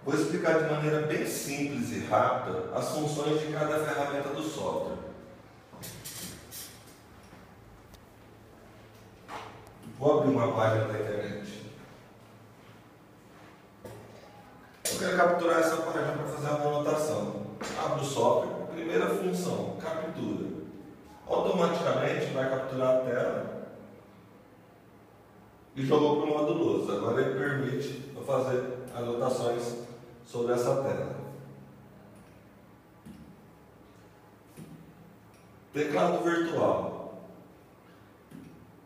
Vou explicar de maneira bem simples e rápida as funções de cada ferramenta do software. Vou abrir uma página da internet. Eu quero capturar essa página para fazer uma anotação. Abro o software, primeira função, captura. Automaticamente vai capturar a tela e jogou para o moduloso. Agora ele permite eu fazer anotações sobre essa tela. Teclado virtual.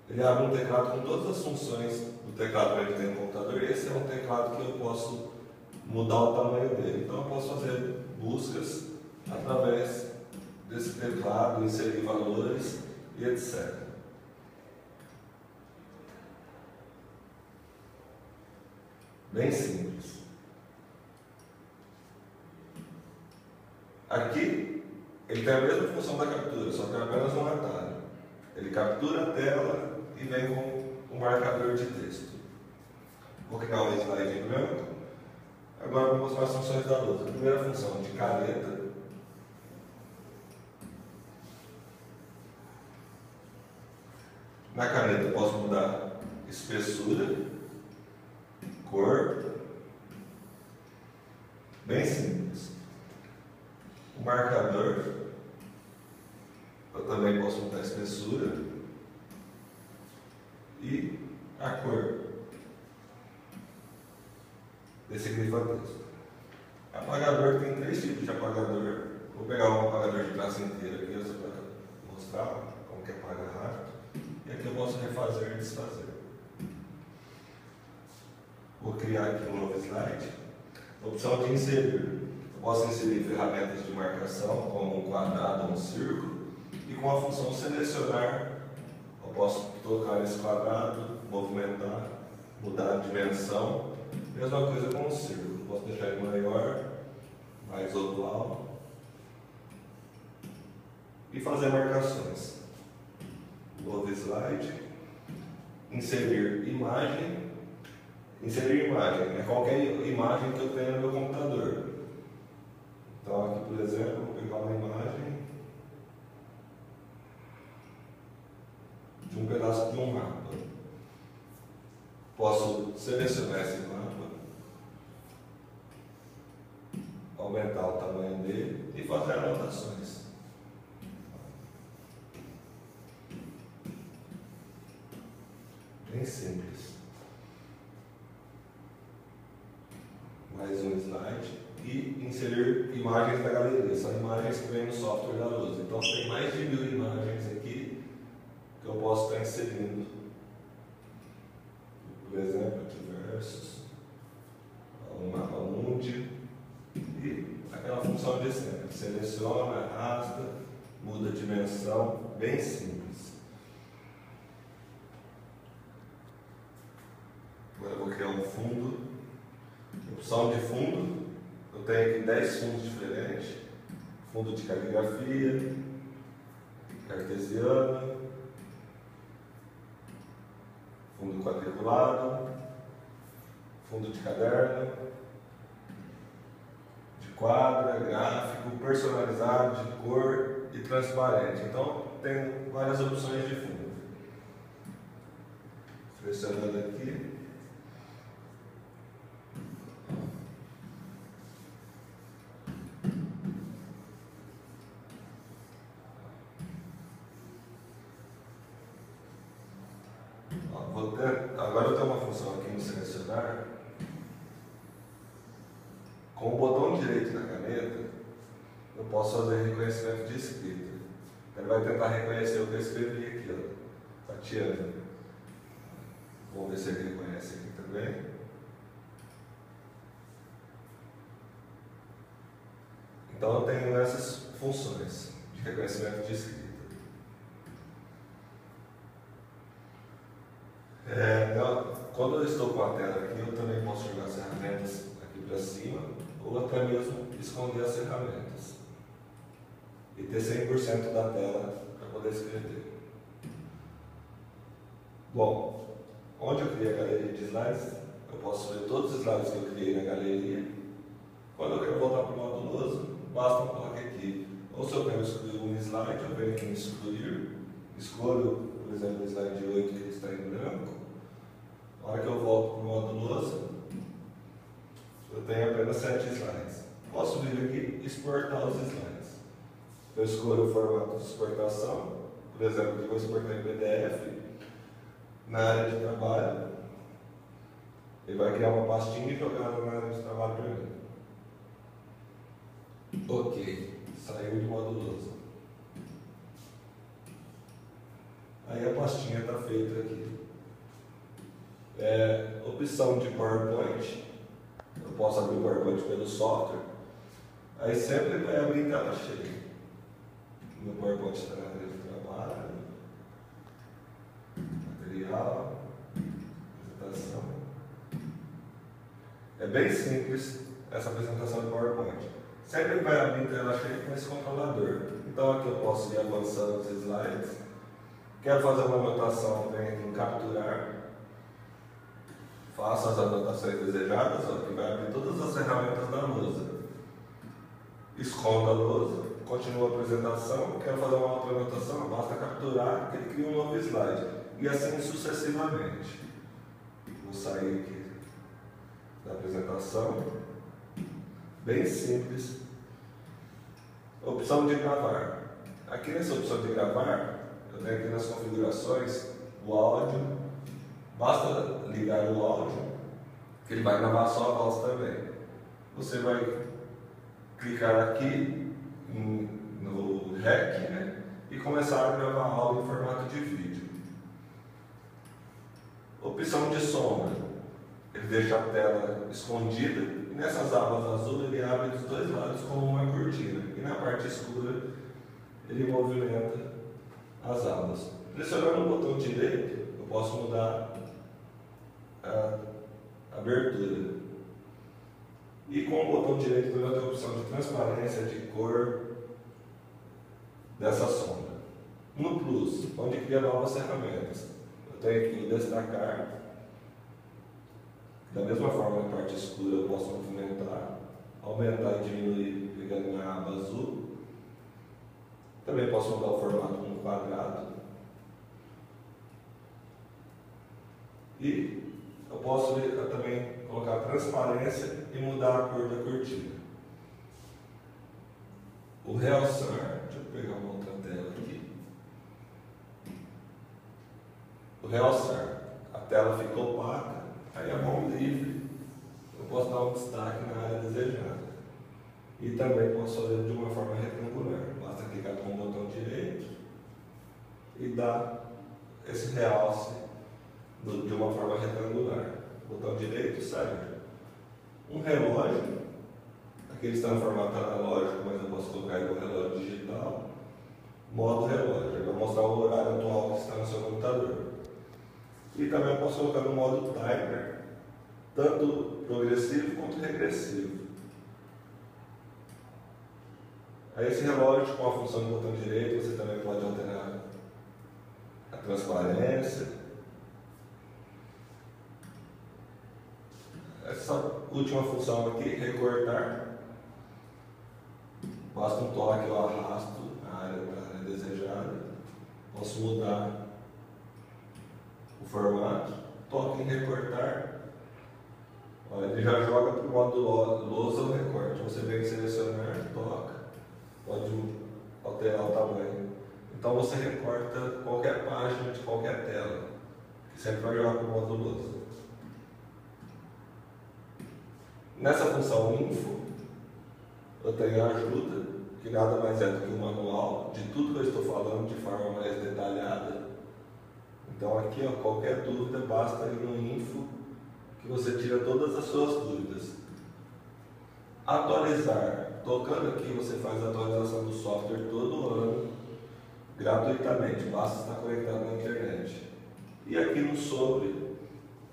Ele abre um teclado com todas as funções do teclado que ele tem no computador. Esse é um teclado que eu posso mudar o tamanho dele. Então eu posso fazer buscas através desse teclado, inserir valores e etc. Bem simples. Aqui, ele tem a mesma função da captura, só que é apenas um atalho. Ele captura a tela e vem com um marcador de texto. Vou criar um slide em branco. Agora vou mostrar as funções da lousa. A primeira função de caneta. Na caneta eu posso mudar espessura, cor, bem simples. O marcador, eu também posso mudar a espessura e a cor desse grifo-texto. Apagador, tem 3 tipos de apagador. Vou pegar um apagador de classe inteira aqui só para mostrar como que apaga rápido. E aqui eu posso refazer e desfazer. Vou criar aqui um novo slide. Opção de inserir. Eu posso inserir ferramentas de marcação, como um quadrado ou um círculo. E com a função selecionar, eu posso tocar esse quadrado, movimentar, mudar a dimensão. Mesma coisa com o círculo. Posso deixar ele maior, mais oval. E fazer marcações. Novo slide. Inserir imagem. Inserir imagem é qualquer imagem que eu tenha no meu computador. Então aqui, por exemplo, vou pegar uma imagem de um pedaço de um mapa. Posso selecionar esse mapa, aumentar o tamanho dele e fazer anotações. Bem simples. Mais um slide. E inserir imagens da galeria. São imagens que vêm no software da lousa. Então tem mais de 1000 imagens aqui que eu posso estar inserindo. Por exemplo, aqui versus, um mapa mundi e aquela função de sempre. Seleciona, arrasta, muda a dimensão, bem simples. Agora eu vou criar um fundo. Opção de fundo. Eu tenho aqui 10 fundos diferentes. Fundo de caligrafia, cartesiano, fundo quadriculado, fundo de caderno, de quadra, gráfico, personalizado, de cor e transparente. Então tem várias opções de fundo. Selecionando aqui. Agora eu tenho uma função aqui no selecionar. Com o botão direito da caneta, eu posso fazer reconhecimento de escrita. Ele vai tentar reconhecer o que eu escrevi aqui, ó. Tatiana. Vamos ver se ele reconhece aqui também. Então eu tenho essas funções de reconhecimento de escrita. Quando eu estou com a tela aqui, eu também posso jogar as ferramentas aqui para cima, ou até mesmo esconder as ferramentas. E ter 100% da tela para poder escrever. Bom, onde eu criei a galeria de slides, eu posso ver todos os slides que eu criei na galeria slide, eu venho aqui em excluir, escolho, por exemplo, o slide 8 que está em branco. Na hora que eu volto para o modo lousa, eu tenho apenas 7 slides. Posso vir aqui e exportar os slides. Eu escolho o formato de exportação, por exemplo, eu vou exportar em PDF. Na área de trabalho, ele vai criar uma pastinha e jogar na área de trabalho para mim. Ok, saiu de modo lousa. Aí a pastinha está feita aqui. Opção de PowerPoint. Eu posso abrir o PowerPoint pelo software. Aí sempre vai abrir em tela cheia. Meu PowerPoint está na área de trabalho, material, apresentação. É bem simples essa apresentação de PowerPoint. Sempre vai abrir em tela cheia com esse controlador. Então aqui eu posso ir avançando os slides. Quero fazer uma anotação, venho aqui em capturar. Faço as anotações desejadas, que vai abrir todas as ferramentas da lousa. Escondo a lousa, continuo a apresentação, quero fazer uma outra anotação, basta capturar que ele cria um novo slide. E assim sucessivamente. Vou sair aqui da apresentação. Bem simples. Opção de gravar. Aqui nessa opção de gravar, eu tenho aqui nas configurações o áudio. Basta ligar o áudio, que ele vai gravar só a voz também. Você vai clicar aqui no REC, né, e começar a gravar áudio em formato de vídeo. Opção de sombra. Ele deixa a tela escondida e nessas abas azul ele abre dos dois lados como uma cortina. E na parte escura ele movimenta as abas. Pressionando o botão direito, eu posso mudar a abertura. E com o botão direito eu tenho a opção de transparência, de cor dessa sombra. No Plus, onde cria novas ferramentas, eu tenho aqui o destacar. Da mesma forma, na parte escura eu posso movimentar, aumentar e diminuir pegando minha aba azul. Também posso mudar o formato como quadrado. E eu posso também colocar transparência e mudar a cor da cortina. O realçar, deixa eu pegar uma outra tela aqui. O realçar, a tela fica opaca, aí a mão livre, eu posso dar um destaque na área desejada. E também posso fazer de uma forma retangular, basta clicar com o botão direito e dar esse realce de uma forma retangular. Botão direito serve. Um relógio, aqui ele está no formato analógico, mas eu posso colocar ele no relógio digital. Modo relógio, ele vai mostrar o horário atual que está no seu computador. E também eu posso colocar no modo timer, tanto progressivo quanto regressivo. Aí esse relógio, com a função do botão direito, você também pode alterar a transparência. Essa última função aqui, recortar, basta um toque, eu arrasto a área desejada, posso mudar o formato, toque em recortar, olha, ele já joga para o modo lousa ou recorte. Você vem selecionar, toca, pode alterar o tamanho. Então você recorta qualquer página de qualquer tela, que sempre vai jogar para o modo lousa. Nessa função info, eu tenho a ajuda, que nada mais é do que um manual de tudo que eu estou falando de forma mais detalhada. Então aqui, ó, qualquer dúvida, basta ir no info, que você tira todas as suas dúvidas. Atualizar. Tocando aqui, você faz a atualização do software todo ano, gratuitamente, basta estar conectado na internet. E aqui no sobre,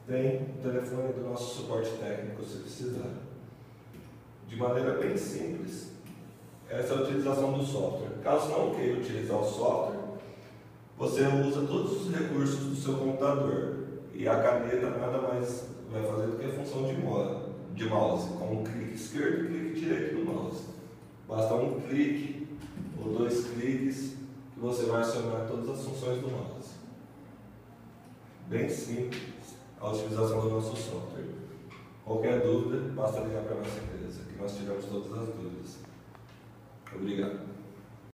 tem o telefone do nosso suporte técnico se precisar. De maneira bem simples, essa é a utilização do software. Caso não queira utilizar o software, você usa todos os recursos do seu computador. E a caneta nada mais vai fazer do que a função de mouse, com um clique esquerdo e clique direito do mouse. Basta um clique ou dois cliques cliques que você vai acionar todas as funções do mouse. Bem simples a utilização do nosso software. Qualquer dúvida, basta ligar para a nossa empresa, que nós tiramos todas as dúvidas. Obrigado.